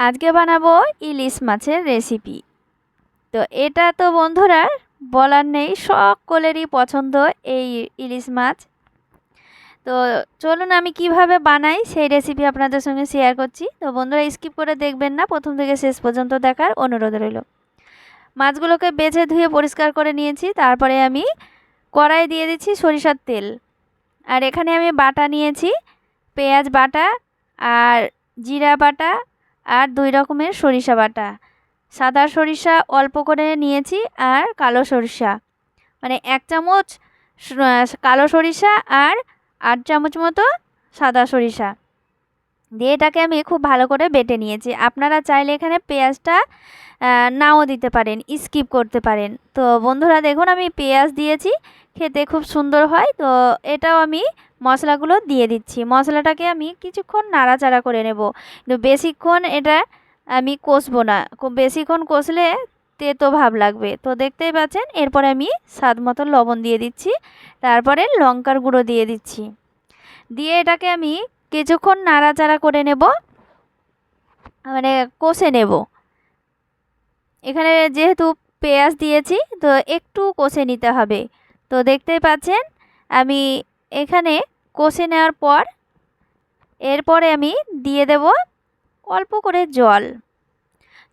আজকে বানাবো ইলিশ মাছের রেসিপি। তো এটা তো বন্ধুরা বলার নেই, সকলেরই পছন্দ এই ইলিশ মাছ। তো চলুন আমি কিভাবে বানাই সেই রেসিপি আপনাদের সঙ্গে শেয়ার করছি। তো বন্ধুরা স্কিপ করে দেখবেন না, প্রথম থেকে শেষ পর্যন্ত দেখার অনুরোধ রইল। মাছগুলোকে বেছে ধুয়ে পরিষ্কার করে নিয়েছি। তারপরে আমি কড়াই দিয়ে দিচ্ছি সরিষার তেল। আর এখানে আমি বাটা নিয়েছি, পেঁয়াজ বাটা আর জিরা বাটা আর 2 রকমের সরিষা বাটা। সাদা সরিষা অল্প করে নিয়েছি আর কালো সরিষা, মানে 1 চামচ কালো সরিষা আর 8 চামচ মতো সাদা সরিষা দিয়ে এটাকে আমি খুব ভালো করে বেটে নিয়েছি। আপনারা চাইলে এখানে পেঁয়াজটা নাও দিতে পারেন, স্কিপ করতে পারেন। তো বন্ধুরা দেখুন আমি পেঁয়াজ দিয়েছি, খেতে খুব সুন্দর হয়। তো এটাও আমি মশলাগুলো দিয়ে দিচ্ছি। মশলাটাকে আমি কিছুক্ষণ নাড়াচাড়া করে নেব, কিন্তু বেশিক্ষণ এটা আমি কষবো না, খুব বেশিক্ষণ কষলে তেতো ভাব লাগবে। তো দেখতেই পাচ্ছেন, এরপরে আমি স্বাদ মতো লবণ দিয়ে দিচ্ছি, তারপরে লঙ্কার গুঁড়ো দিয়ে দিচ্ছি। দিয়ে এটাকে আমি কিছুক্ষণ নাড়াচাড়া করে নেব, মানে কষে নেব। এখানে যেহেতু পেঁয়াজ দিয়েছি তো একটু কষে নিতে হবে। তো দেখতেই পাচ্ছেন আমি এখানে কষে নেওয়ার পর এরপরে আমি দিয়ে দেব অল্প করে জল।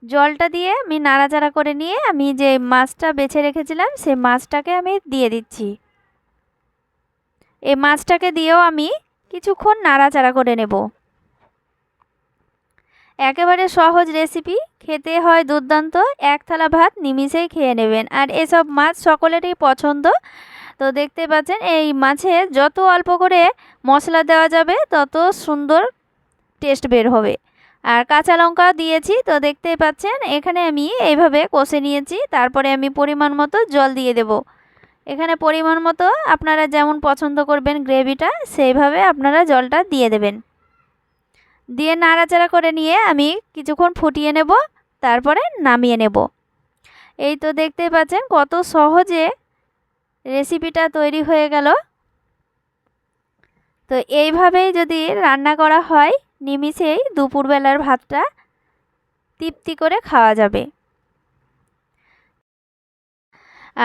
জলটা দিয়ে আমি নাড়াচাড়া করে নিয়ে আমি যে মাছটা বেছে রেখেছিলাম সেই মাছটাকে আমি দিয়ে দিচ্ছি। এই মাছটাকে দিয়েও আমি কিছুক্ষণ নাড়াচাড়া করে নেব। একেবারে সহজ রেসিপি, খেতে হয় দুর্দান্ত। 1 থালা ভাত নিমিষেই খেয়ে নেবেন। আর এসব মাছ সকলেরই পছন্দ। তো দেখতে পাচ্ছেন এই মাছে যত অল্প করে মশলা দেওয়া যাবে তত সুন্দর টেস্ট বের হবে। আর কাঁচা লঙ্কা দিয়েছি। তো দেখতেই পাচ্ছেন এখানে আমি এইভাবে কষে নিয়েছি। তারপরে আমি পরিমাণ মতো জল দিয়ে দেব। এখানে পরিমাণ মতো আপনারা যেমন পছন্দ করবেন গ্রেভিটা, সেইভাবে আপনারা জলটা দিয়ে দেবেন। দিয়ে নাড়াচাড়া করে নিয়ে আমি কিছুক্ষণ ফুটিয়ে নেব, তারপরে নামিয়ে নেব। এই তো দেখতেই পাচ্ছেন কত সহজে রেসিপিটা তৈরি হয়ে গেল। তো এইভাবেই যদি রান্না করা হয় নিমিষেই দুপুরবেলার ভাতটা তৃপ্তি করে খাওয়া যাবে।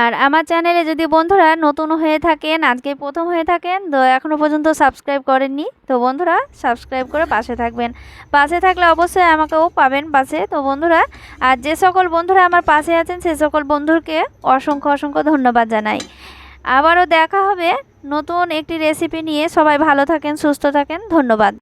আর আমার চ্যানেলে যদি বন্ধুরা নতুন হয়ে থাকেন, আজকে প্রথম হয়ে থাকেন, তো এখনও পর্যন্ত সাবস্ক্রাইব করেননি, তো বন্ধুরা সাবস্ক্রাইব করে পাশে থাকবেন। পাশে থাকলে অবশ্যই আমাকেও পাবেন পাশে। তো বন্ধুরা, আর যে সকল বন্ধুরা আমার পাশে আছেন সে সকল বন্ধুকে অসংখ্য অসংখ্য ধন্যবাদ জানাই। আবারও দেখা হবে নতুন একটি রেসিপি নিয়ে। সবাই ভালো থাকেন, সুস্থ থাকেন, ধন্যবাদ।